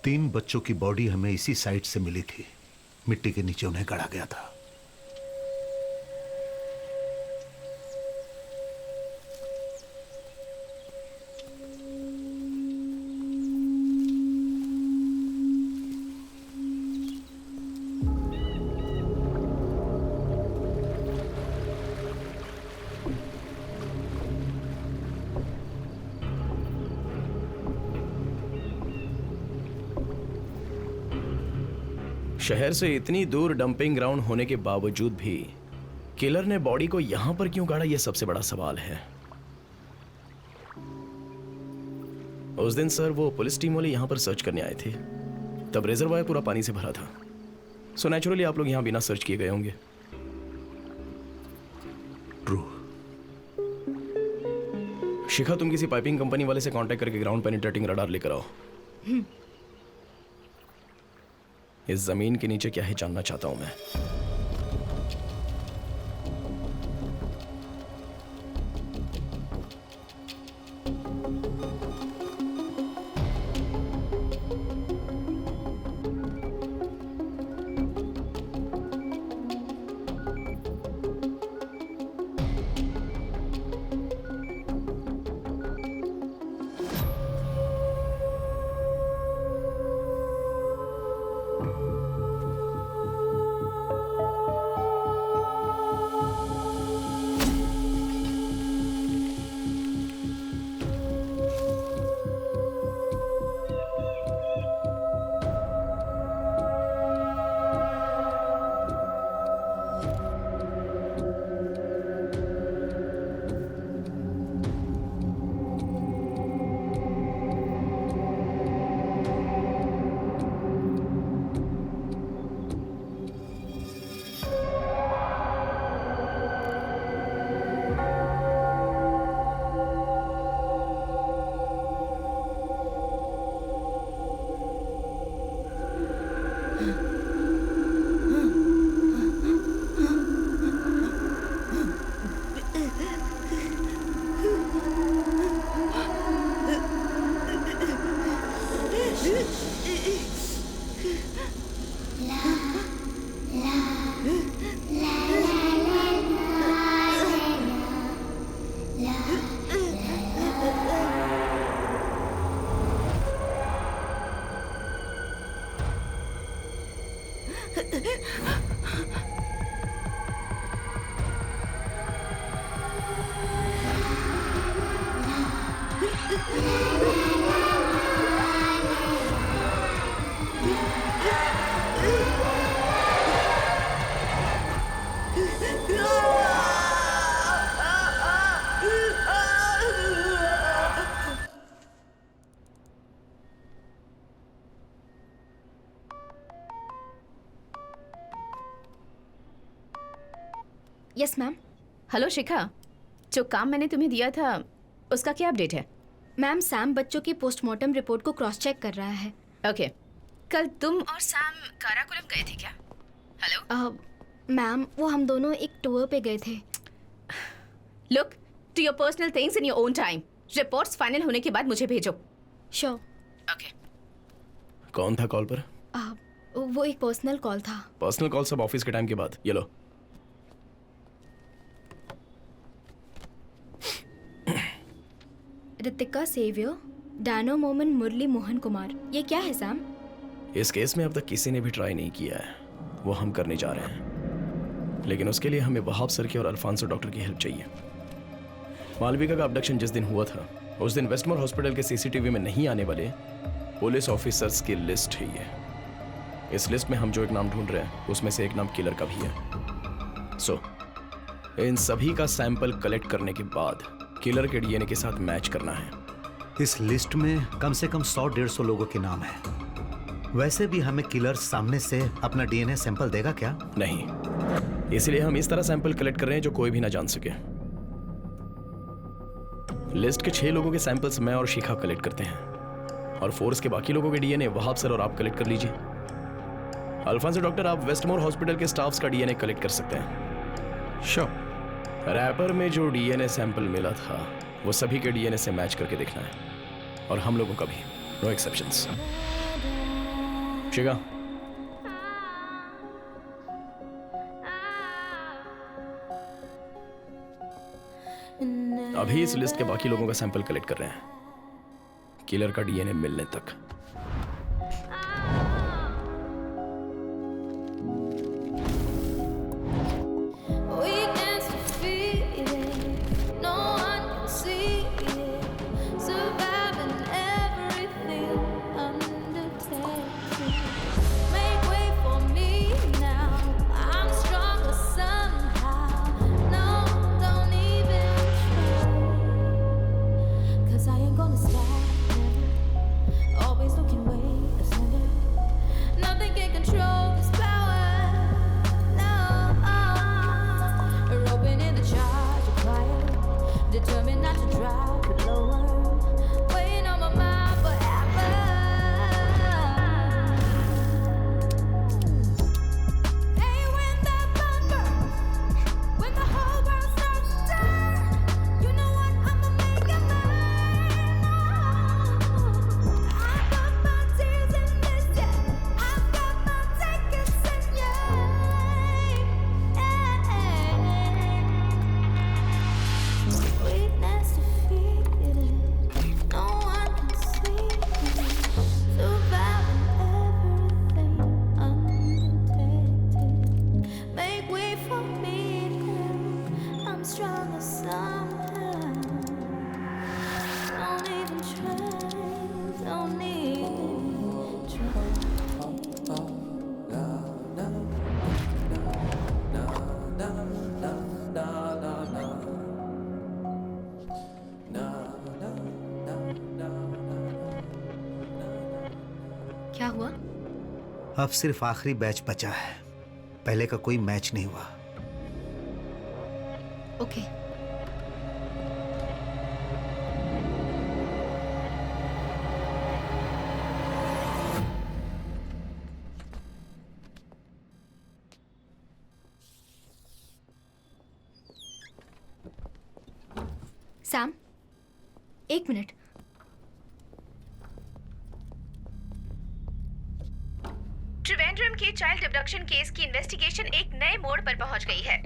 3 बच्चों की बॉडी हमें इसी साइट से मिली थी। मिट्टी के नीचे उन्हें गड़ा गया था। शहर से इतनी दूर डंपिंग ग्राउंड होने के बावजूद भी किलर ने बॉडी को यहां पर क्यों गाड़ा, यह सबसे बड़ा सवाल है। उस दिन सर वो पुलिस टीम वाले यहां पर सर्च करने आए थे, तब रिजर्वायर पूरा पानी से भरा था। सो नेचुरली आप लोग यहां बिना सर्च किए गए होंगे। ट्रू। शिखा, तुम किसी पाइपिंग कंपनी वाले से कांटेक्ट करके ग्राउंड पेनिट्रेटिंग रडार लेकर आओ। इस जमीन के नीचे क्या है जानना चाहता हूं मैं। Yes ma'am. हेलो शिखा, जो काम मैंने तुम्हें दिया था उसका क्या अपडेट है? मैम, सैम बच्चों की पोस्टमार्टम रिपोर्ट को क्रॉस चेक कर रहा है। ओके, कल तुम और सैम काराकोरम गए थे क्या? हेलो मैम, वो हम दोनों एक टूर पे गए थे। Look to your personal things in your own time. Reports final होने के बाद मुझे भेजो। श्योर। ओके। कौन था कॉल पर? वो एक पर्सनल कॉल था। पर्सनल कॉल सब ऑफिस के टाइम के बाद। ये लो। रितिका सेवियर, डैनो मोमन, मुरली मोहन कुमार। ये क्या है सैम? इस केस में अब तक किसी ने भी ट्राई नहीं किया है, वो हम करने जा रहे हैं। लेकिन उसके लिए हमें वहाब सर की और अल्फांसो डॉक्टर की हेल्प चाहिए। मालविका का अबडक्शन जिस दिन हुआ था उस दिन वेस्टमोर हॉस्पिटल के सीसीटीवी में नहीं आने वाले पुलिस ऑफिसर्स की लिस्ट है ये। इस लिस्ट में हम जो एक नाम ढूंढ रहे हैं उसमें से एक नाम किलर का भी है। सो इन सभी का सैंपल कलेक्ट करने के बाद किलर के डीएनए के साथ मैच करना है। इस लिस्ट में कम से कम 100-150 लोगों के नाम हैं। वैसे भी हमें किलर सामने से अपना डीएनए सैंपल देगा क्या? नहीं, इसलिए हम इस तरह सैंपल कलेक्ट कर रहे हैं जो कोई भी ना जान सके। लिस्ट के 6 लोगों के सैंपल्स मैं और शिखा कलेक्ट करते हैं और फोर्स के बाकी लोगों के डीएनए वहाब सर और आप कलेक्ट कर लीजिए। अल्फांसो डॉक्टर, आप वेस्टमोर हॉस्पिटल के स्टाफ्स का डीएनए कलेक्ट कर सकते हैं। श्योर। रैपर में जो डीएनए सैंपल मिला था वो सभी के डीएनए से मैच करके देखना है और हम लोगों का भी, नो एक्सेप्शंस। शिखा, अभी इस लिस्ट के बाकी लोगों का सैंपल कलेक्ट कर रहे हैं, किलर का डीएनए मिलने तक। Determined not to drop it lower, weighing on my mind forever. Hey, when that blunt burns, when the whole world starts to turn, you know what? I'ma make it mine. I put my tears in this, yeah. I've got my tickets in, yeah. Weakness defeated, no one can see it. Surviving everything undetected. Make way for me now. I'm stronger somehow. Don't even try, don't need try. क्या हुआ? अब सिर्फ आखिरी batch बचा है, पहले का कोई मैच नहीं हुआ। ओके। सैम, एक मिनट। त्रिवेंद्रम के चाइल्ड अबडक्शन केस की इन्वेस्टिगेशन एक नए मोड़ पर पहुंच गई है।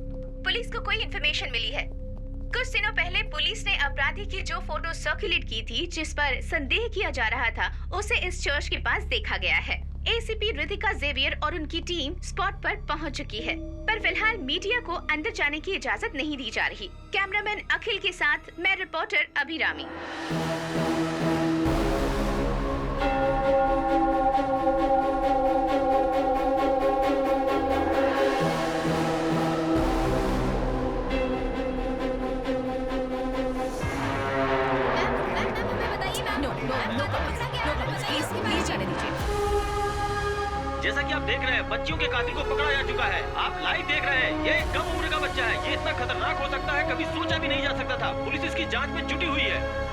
पुलिस को कोई इन्फॉर्मेशन मिली है। कुछ दिनों पहले पुलिस ने अपराधी की जो फोटो सर्कुलेट की थी, जिस पर संदेह किया जा रहा था, उसे इस चर्च के पास देखा गया है। एसीपी रितिका जेवियर और उनकी टीम स्पॉट पर पहुंच चुकी है, पर फिलहाल मीडिया को अंदर जाने की इजाजत नहीं दी जा रही। कैमरामैन अखिल के साथ मैं रिपोर्टर अभिरामी। जैसा कि आप देख रहे हैं, बच्चियों के कातिल को पकड़ा जा चुका है। आप लाइव देख रहे हैं, ये एक कम उम्र का बच्चा है। ये इतना खतरनाक हो सकता है, कभी सोचा भी नहीं जा सकता था। पुलिस इसकी जांच में जुटी हुई है।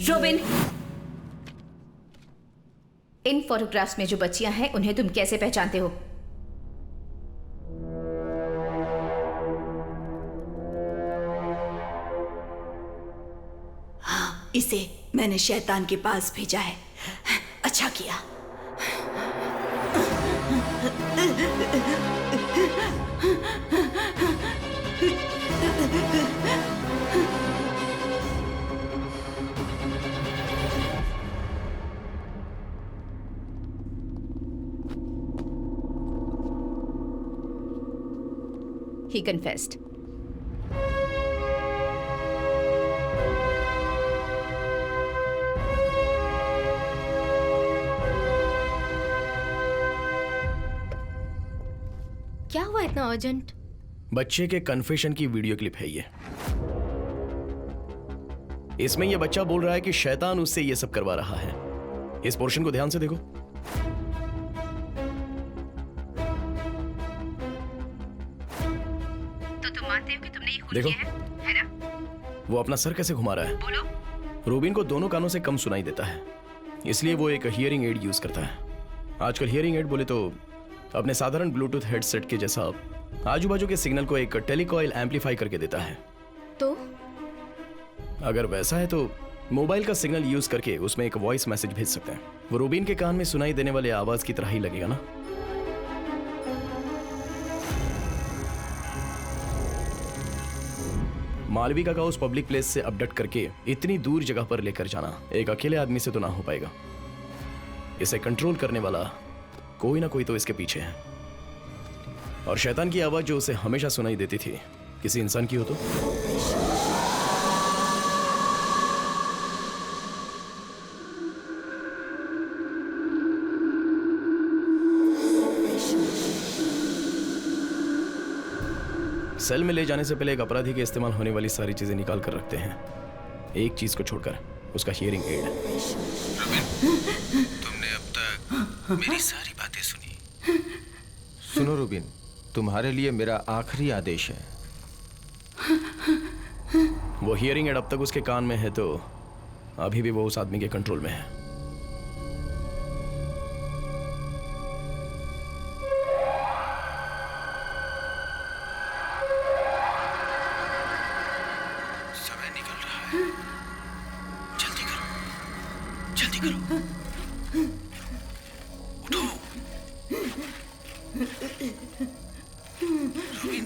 रोबिन, इन फोटोग्राफ्स में जो बच्चियां हैं, उन्हें तुम कैसे पहचानते हो? हाँ, इसे मैंने शैतान के पास भेजा है। अच्छा किया। He confessed. क्या हुआ इतना अर्जेंट? बच्चे के कन्फेशन की वीडियो क्लिप है ये। इसमें यह बच्चा बोल रहा है कि शैतान उससे ये सब करवा रहा है। इस पोर्शन को ध्यान से देखो। देखो, है ना? वो अपना सर कैसे घुमा रहा है। बोलो। रूबिन को दोनों कानों से कम सुनाई देता है। इसलिए वो एक हियरिंग एड यूज करता है। आजकल हियरिंग एड बोले तो अपने साधारण ब्लूटूथ हेडसेट के जैसा आजू बाजू के सिग्नल को एक टेलीकॉइल एम्पलीफाई करके देता है। तो अगर वैसा है तो मोबाइल का सिग्नल यूज करके उसमें एक वॉइस मैसेज भेज सकते हैं। वो रूबीन के कान में सुनाई देने वाले आवाज की तरह ही लगेगा ना। मालविका का उस पब्लिक प्लेस से अपडेट करके इतनी दूर जगह पर लेकर जाना एक अकेले आदमी से तो ना हो पाएगा। इसे कंट्रोल करने वाला कोई ना कोई तो इसके पीछे है। और शैतान की आवाज जो उसे हमेशा सुनाई देती थी किसी इंसान की हो तो। सेल में ले जाने से पहले एक अपराधी के इस्तेमाल होने वाली सारी चीजें निकाल कर रखते हैं, एक चीज को छोड़कर, उसका हियरिंग एड। तुमने अब तक मेरी सारी बातें सुनी। सुनो रूबिन, तुम्हारे लिए मेरा आखिरी आदेश है। वो हियरिंग एड अब तक उसके कान में है तो अभी भी वो उस आदमी के कंट्रोल में है। समय निकल रहा है, जल्दी करो, जल्दी करो, उठो। रूबिन,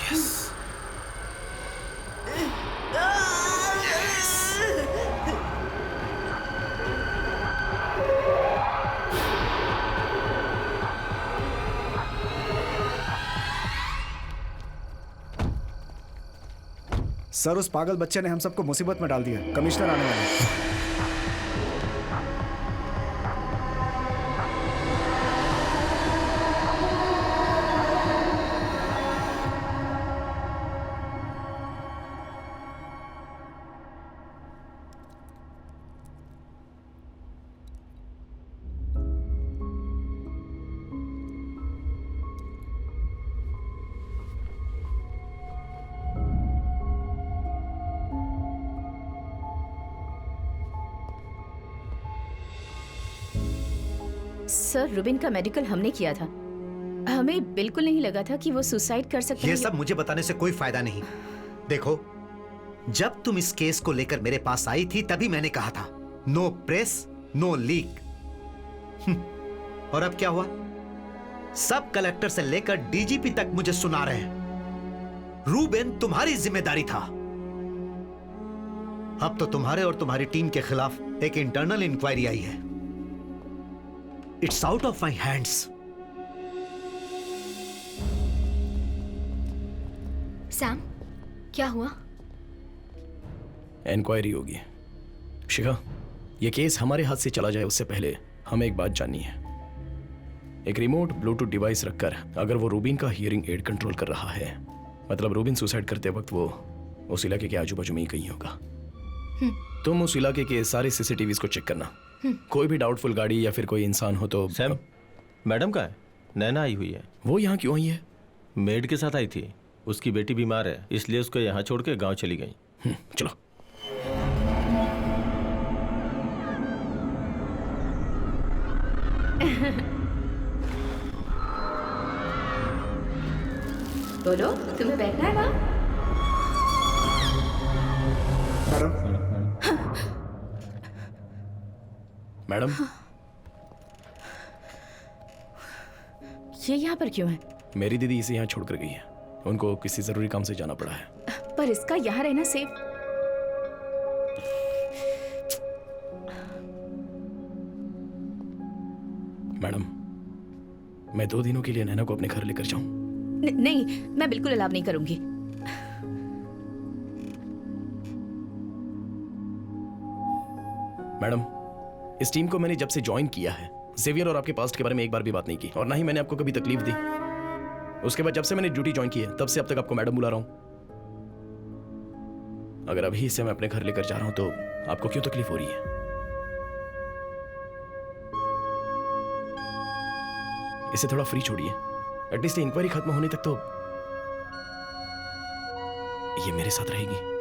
यस, सर, उस पागल बच्चे ने हम सबको मुसीबत में डाल दिया। कमिश्नर आने वाले हैं। सर, रुबिन का मेडिकल हमने किया था। हमें बिल्कुल नहीं लगा था कि वो सुसाइड कर सकता है। ये सब मुझे बताने से कोई फायदा नहीं। देखो, जब तुम इस केस को लेकर मेरे पास आई थी तभी मैंने कहा था नो प्रेस नो लीक। और अब क्या हुआ? सब कलेक्टर से लेकर डीजीपी तक मुझे सुना रहे हैं रूबेन तुम्हारी जिम्मेदारी था। अब तो तुम्हारे और तुम्हारी टीम के खिलाफ एक इंटरनल इंक्वायरी आई है। It's out of my hands. Sam, क्या हुआ? इंक्वायरी होगी। शिखा, ये केस हमारे हाथ से चला जाए उससे पहले हमें एक बात जाननी है। एक रिमोट ब्लूटूथ डिवाइस रखकर अगर वो रूबिन का हियरिंग एड कंट्रोल कर रहा है, मतलब रूबिन सुसाइड करते वक्त वो उस इलाके के आजू बाजू में ही कहीं होगा। तुम उस इलाके के सारे सीसीटीवीज को चेक करना। कोई भी डाउटफुल गाड़ी या फिर कोई इंसान हो तो। सैम, मैडम कहाँ है? नैना आई हुई है। वो यहाँ क्यों आई है? मेड के साथ आई थी। उसकी बेटी बीमार है, इसलिए उसको यहाँ छोड़ के गाँव चली गई। चलो। बोलो, तुम्हें बैठना है वहाँ? मैडम, ये यहाँ पर क्यों है? मेरी दीदी इसे यहाँ छोड़कर गई है। उनको किसी जरूरी काम से जाना पड़ा है। पर इसका यहाँ रहना सेफ। मैडम, मैं 2 दिनों के लिए नैना को अपने घर लेकर जाऊं? नहीं, मैं बिल्कुल अलाव नहीं करूंगी। मैडम, इस टीम को मैंने जब से ज्वाइन किया है जेवियर और आपके पास्ट के बारे में एक बार भी बात नहीं की, और ना ही मैंने आपको कभी तकलीफ दी। उसके बाद जब से मैंने ड्यूटी ज्वाइन की है तब से अब तक आपको मैडम बुला रहा हूं। अगर अभी इसे मैं अपने घर लेकर जा रहा हूं तो आपको क्यों तकलीफ हो रही है? इसे थोड़ा फ्री छोड़िए। एटलीस्ट इंक्वायरी खत्म होने तक तो ये मेरे साथ रहेगी।